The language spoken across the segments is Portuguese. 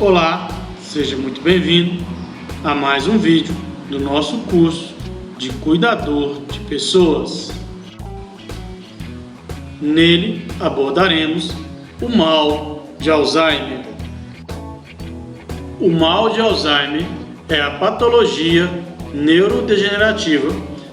Olá, seja muito bem-vindo a mais um vídeo do nosso curso de Cuidador de Pessoas. Nele abordaremos o mal de Alzheimer. O mal de Alzheimer é a patologia neurodegenerativa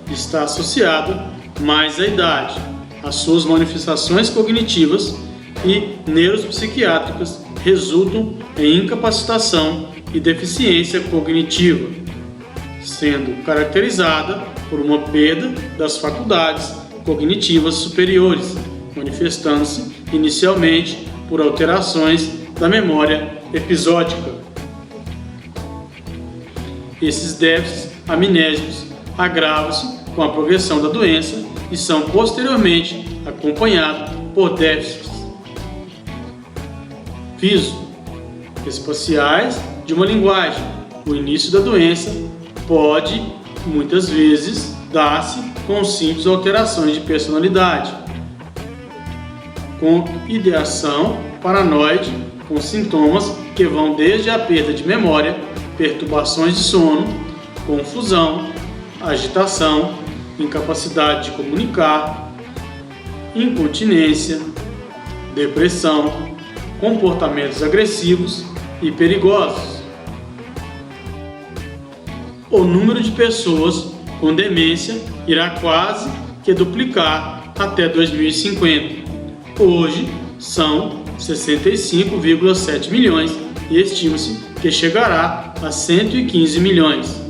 que está associada mais à idade, às suas manifestações cognitivas e neuropsiquiátricas resultam em incapacitação e deficiência cognitiva, sendo caracterizada por uma perda das faculdades cognitivas superiores, manifestando-se inicialmente por alterações da memória episódica. Esses déficits amnésicos agravam-se com a progressão da doença e são posteriormente acompanhados por déficits viso-espaciais de uma linguagem. O início da doença pode, muitas vezes, dar-se com simples alterações de personalidade, com ideação paranoide, com sintomas que vão desde a perda de memória, perturbações de sono, confusão, agitação, incapacidade de comunicar, incontinência, depressão, comportamentos agressivos e perigosos. O número de pessoas com demência irá quase que duplicar até 2050. Hoje são 65,7 milhões e estima-se que chegará a 115 milhões.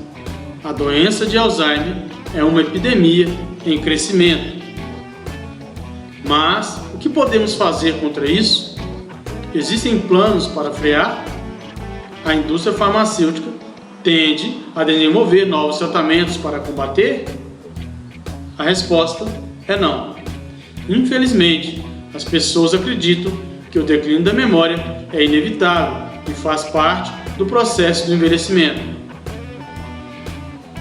A doença de Alzheimer é uma epidemia em crescimento. Mas o que podemos fazer contra isso? Existem planos para frear? A indústria farmacêutica tende a desenvolver novos tratamentos para combater? A resposta é não. Infelizmente, as pessoas acreditam que o declínio da memória é inevitável e faz parte do processo do envelhecimento.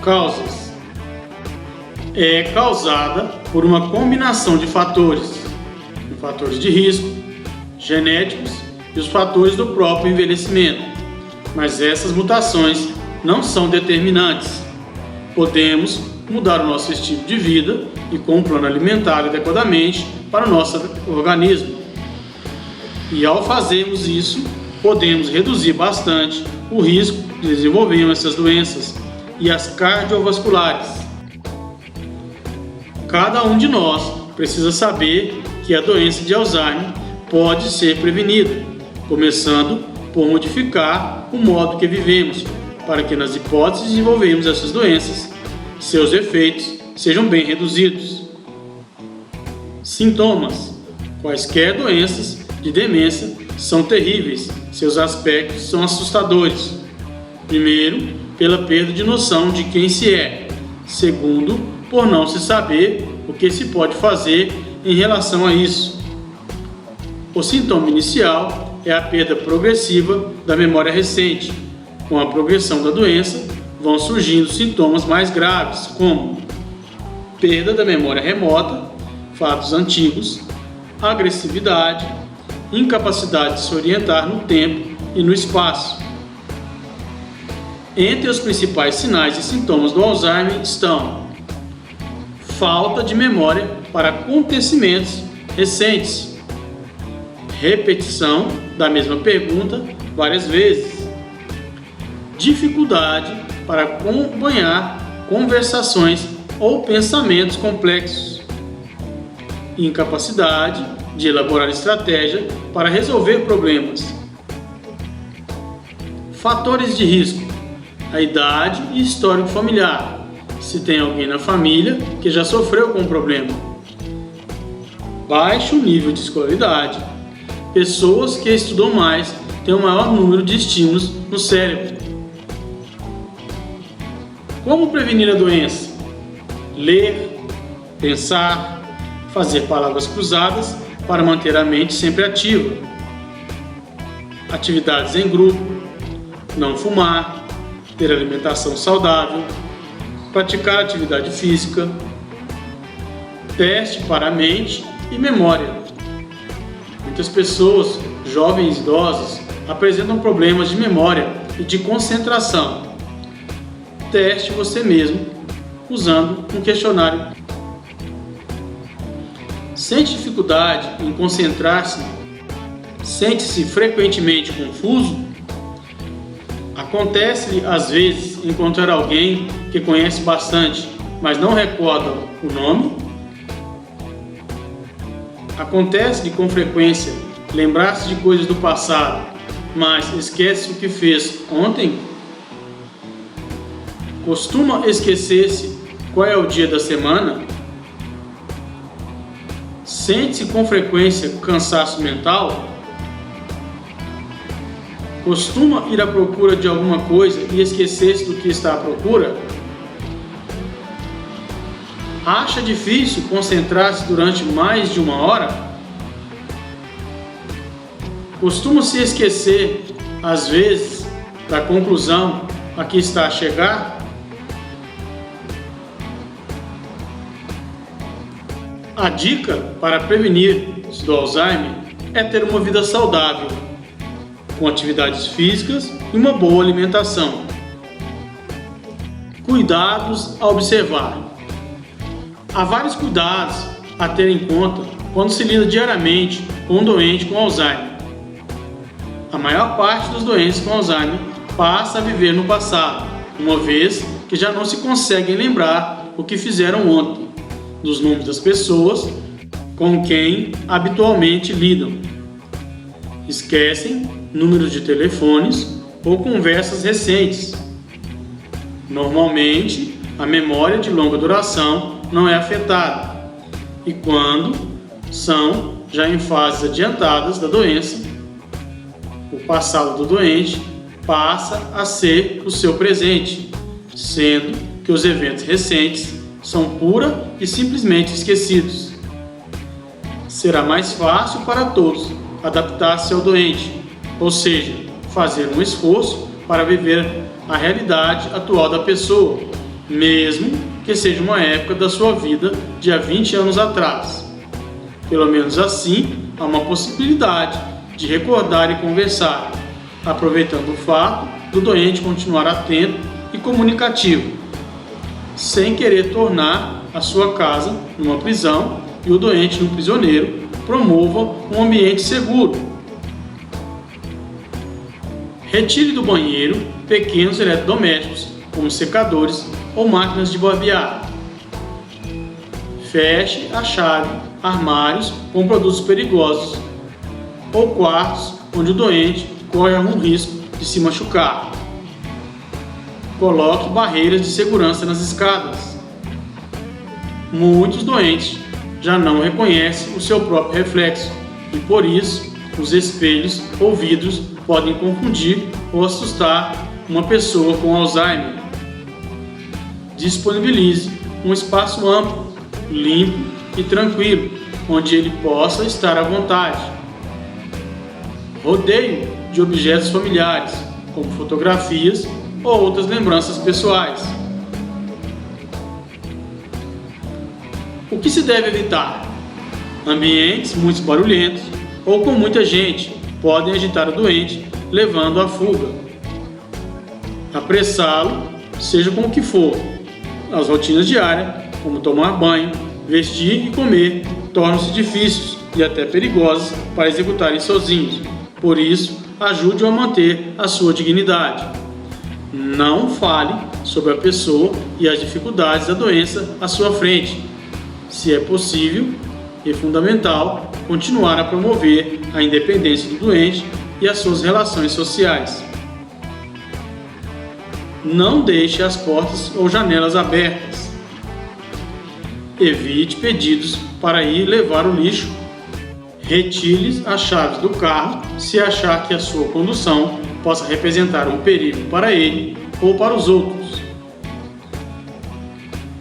Causas: é causada por uma combinação de fatores de risco, genéticos e os fatores do próprio envelhecimento, mas essas mutações não são determinantes. Podemos mudar o nosso estilo de vida e com um plano alimentar adequadamente para o nosso organismo. E ao fazermos isso, podemos reduzir bastante o risco de desenvolvermos essas doenças e as cardiovasculares. Cada um de nós precisa saber que a doença de Alzheimer pode ser prevenida, começando por modificar o modo que vivemos, para que nas hipóteses de desenvolvermos essas doenças, seus efeitos sejam bem reduzidos. Sintomas: quaisquer doenças de demência são terríveis, seus aspectos são assustadores. Primeiro, pela perda de noção de quem se é. Segundo, por não se saber o que se pode fazer em relação a isso. O sintoma inicial é a perda progressiva da memória recente. Com a progressão da doença, vão surgindo sintomas mais graves, como perda da memória remota, fatos antigos, agressividade, incapacidade de se orientar no tempo e no espaço. Entre os principais sinais e sintomas do Alzheimer estão: falta de memória para acontecimentos recentes, repetição da mesma pergunta várias vezes, dificuldade para acompanhar conversações ou pensamentos complexos, incapacidade de elaborar estratégia para resolver problemas. Fatores de risco: a idade e histórico familiar, se tem alguém na família que já sofreu com o problema. Baixo nível de escolaridade, pessoas que estudam mais têm um maior número de estímulos no cérebro. Como prevenir a doença? Ler, pensar, fazer palavras cruzadas para manter a mente sempre ativa. Atividades em grupo, não fumar, ter alimentação saudável, praticar atividade física, teste para a mente e memória. Muitas pessoas, jovens e idosos, apresentam problemas de memória e de concentração. Teste você mesmo usando um questionário. Sente dificuldade em concentrar-se? Sente-se frequentemente confuso? Acontece-lhe às vezes encontrar alguém que conhece bastante, mas não recorda o nome? Acontece-lhe com frequência lembrar-se de coisas do passado, mas esquece o que fez ontem? Costuma esquecer-se qual é o dia da semana? Sente-se com frequência cansaço mental? Costuma ir à procura de alguma coisa e esquecer-se do que está à procura? Acha difícil concentrar-se durante mais de uma hora? Costuma se esquecer, às vezes, da conclusão a que está a chegar? A dica para prevenir do Alzheimer é ter uma vida saudável, com atividades físicas e uma boa alimentação. Cuidados a observar. Há vários cuidados a ter em conta quando se lida diariamente com um doente com Alzheimer. A maior parte dos doentes com Alzheimer passa a viver no passado, uma vez que já não se conseguem lembrar o que fizeram ontem, dos nomes das pessoas com quem habitualmente lidam. Esquecem números de telefones ou conversas recentes. Normalmente, a memória de longa duração não é afetada, e quando são já em fases adiantadas da doença, o passado do doente passa a ser o seu presente, sendo que os eventos recentes são pura e simplesmente esquecidos. Será mais fácil para todos adaptar-se ao doente, ou seja, fazer um esforço para viver a realidade atual da pessoa, mesmo que seja uma época da sua vida de há 20 anos atrás. Pelo menos assim, há uma possibilidade de recordar e conversar, aproveitando o fato do doente continuar atento e comunicativo, sem querer tornar a sua casa numa prisão e o doente num prisioneiro. Promova um ambiente seguro. Retire do banheiro pequenos eletrodomésticos, como secadores ou máquinas de barbear. Feche a chave armários com produtos perigosos ou quartos onde o doente corre algum risco de se machucar. Coloque barreiras de segurança nas escadas. Muitos doentes já não reconhecem o seu próprio reflexo e, por isso, os espelhos ou vidros podem confundir ou assustar uma pessoa com Alzheimer. Disponibilize um espaço amplo, limpo e tranquilo, onde ele possa estar à vontade. Rodeio de objetos familiares, como fotografias ou outras lembranças pessoais. O que se deve evitar? Ambientes muito barulhentos ou com muita gente podem agitar o doente, levando à fuga. Apressá-lo, seja com o que for. As rotinas diárias, como tomar banho, vestir e comer, tornam-se difíceis e até perigosas para executarem sozinhos. Por isso, ajude-o a manter a sua dignidade. Não fale sobre a pessoa e as dificuldades da doença à sua frente. Se é possível e fundamental, continuar a promover a independência do doente e as suas relações sociais. Não deixe as portas ou janelas abertas. Evite pedidos para ir levar o lixo. Retire as chaves do carro se achar que a sua condução possa representar um perigo para ele ou para os outros.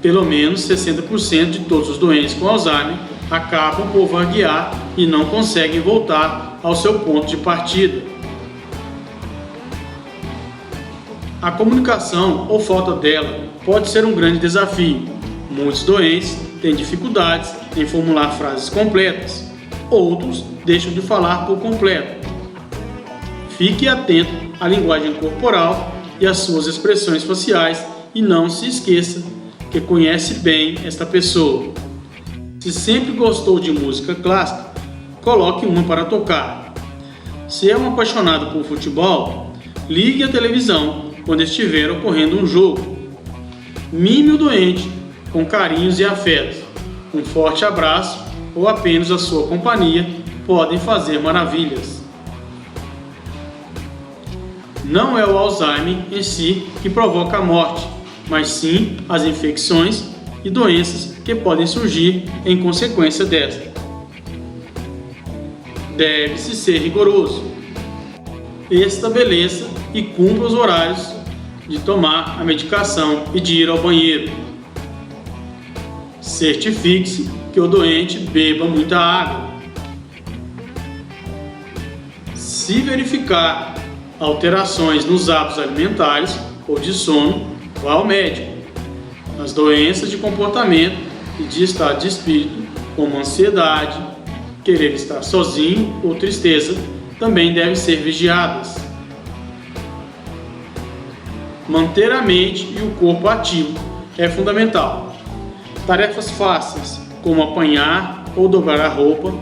Pelo menos 60% de todos os doentes com Alzheimer acabam por vaguear e não conseguem voltar ao seu ponto de partida. A comunicação ou falta dela pode ser um grande desafio. Muitos doentes têm dificuldades em formular frases completas, outros deixam de falar por completo. Fique atento à linguagem corporal e às suas expressões faciais e não se esqueça que conhece bem esta pessoa. Se sempre gostou de música clássica, coloque uma para tocar. Se é um apaixonado por futebol, ligue a televisão quando estiver ocorrendo um jogo. Mime o doente com carinhos e afetos. Um forte abraço ou apenas a sua companhia podem fazer maravilhas. Não é o Alzheimer em si que provoca a morte, mas sim as infecções e doenças que podem surgir em consequência desta. Deve-se ser rigoroso. Estabeleça e cumpra os horários de tomar a medicação e de ir ao banheiro. Certifique-se que o doente beba muita água. Se verificar alterações nos hábitos alimentares ou de sono, vá ao médico. As doenças de comportamento e de estado de espírito, como ansiedade, querer estar sozinho ou tristeza, também devem ser vigiadas. Manter a mente e o corpo ativo é fundamental. Tarefas fáceis, como apanhar ou dobrar a roupa,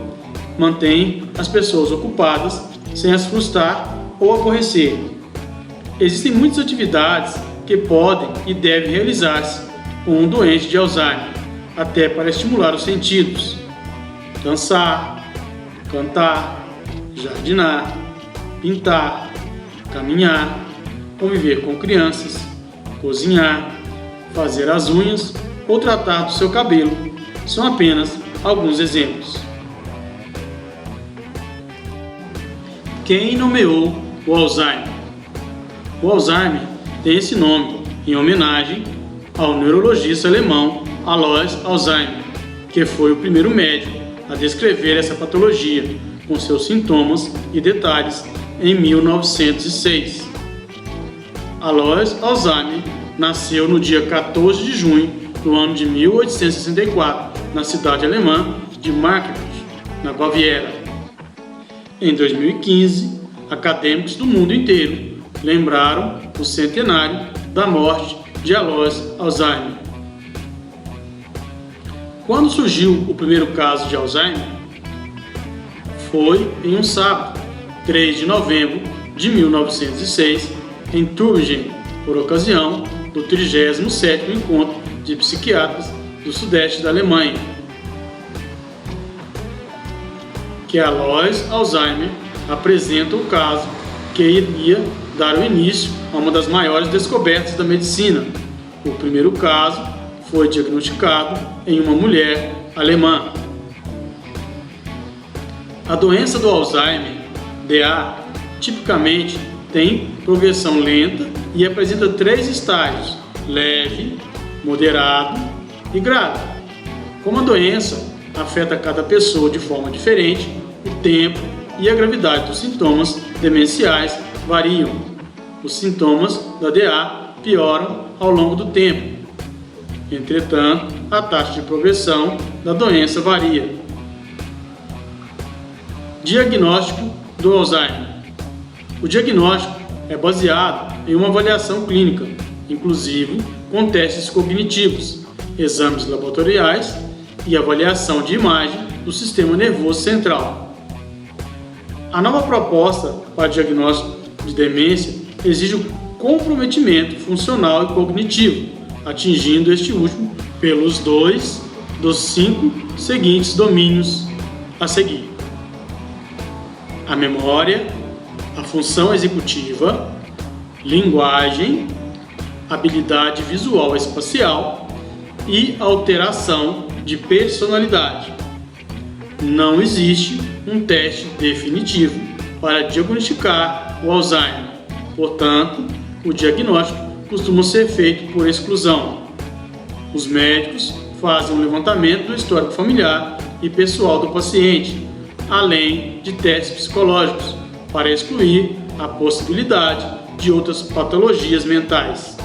mantêm as pessoas ocupadas sem as frustrar ou aborrecer. Existem muitas atividades que podem e devem realizar-se com um doente de Alzheimer, até para estimular os sentidos. Dançar, cantar, jardinar, pintar, caminhar, conviver com crianças, cozinhar, fazer as unhas ou tratar do seu cabelo são apenas alguns exemplos. Quem nomeou o Alzheimer? O Alzheimer tem esse nome em homenagem ao neurologista alemão Alois Alzheimer, que foi o primeiro médico a descrever essa patologia com seus sintomas e detalhes em 1906. Alois Alzheimer nasceu no dia 14 de junho do ano de 1864, na cidade alemã de Marburg, na Baviera. Em 2015, acadêmicos do mundo inteiro lembraram o centenário da morte de Alois Alzheimer. Quando surgiu o primeiro caso de Alzheimer? Foi em um sábado, 3 de novembro de 1906, em Tübingen, por ocasião do 37º Encontro de Psiquiatras do Sudeste da Alemanha, que Alois Alzheimer apresenta o caso que iria dar o início a uma das maiores descobertas da medicina. O primeiro caso foi diagnosticado em uma mulher alemã. A doença do Alzheimer, DA, tipicamente tem progressão lenta e apresenta 3 estágios: leve, moderado e grave. Como a doença afeta cada pessoa de forma diferente, o tempo e a gravidade dos sintomas demenciais variam. Os sintomas da DA pioram ao longo do tempo. Entretanto, a taxa de progressão da doença varia. Diagnóstico do Alzheimer. O diagnóstico é baseado em uma avaliação clínica, inclusive com testes cognitivos, exames laboratoriais e avaliação de imagem do sistema nervoso central. A nova proposta para diagnóstico de demência exige o comprometimento funcional e cognitivo, atingindo este último pelos 2 dos 5 seguintes domínios a seguir: a memória, a função executiva, linguagem, habilidade visual espacial e alteração de personalidade. Não existe um teste definitivo para diagnosticar o Alzheimer, portanto, o diagnóstico costuma ser feito por exclusão. Os médicos fazem um levantamento do histórico familiar e pessoal do paciente, além de testes psicológicos, para excluir a possibilidade de outras patologias mentais.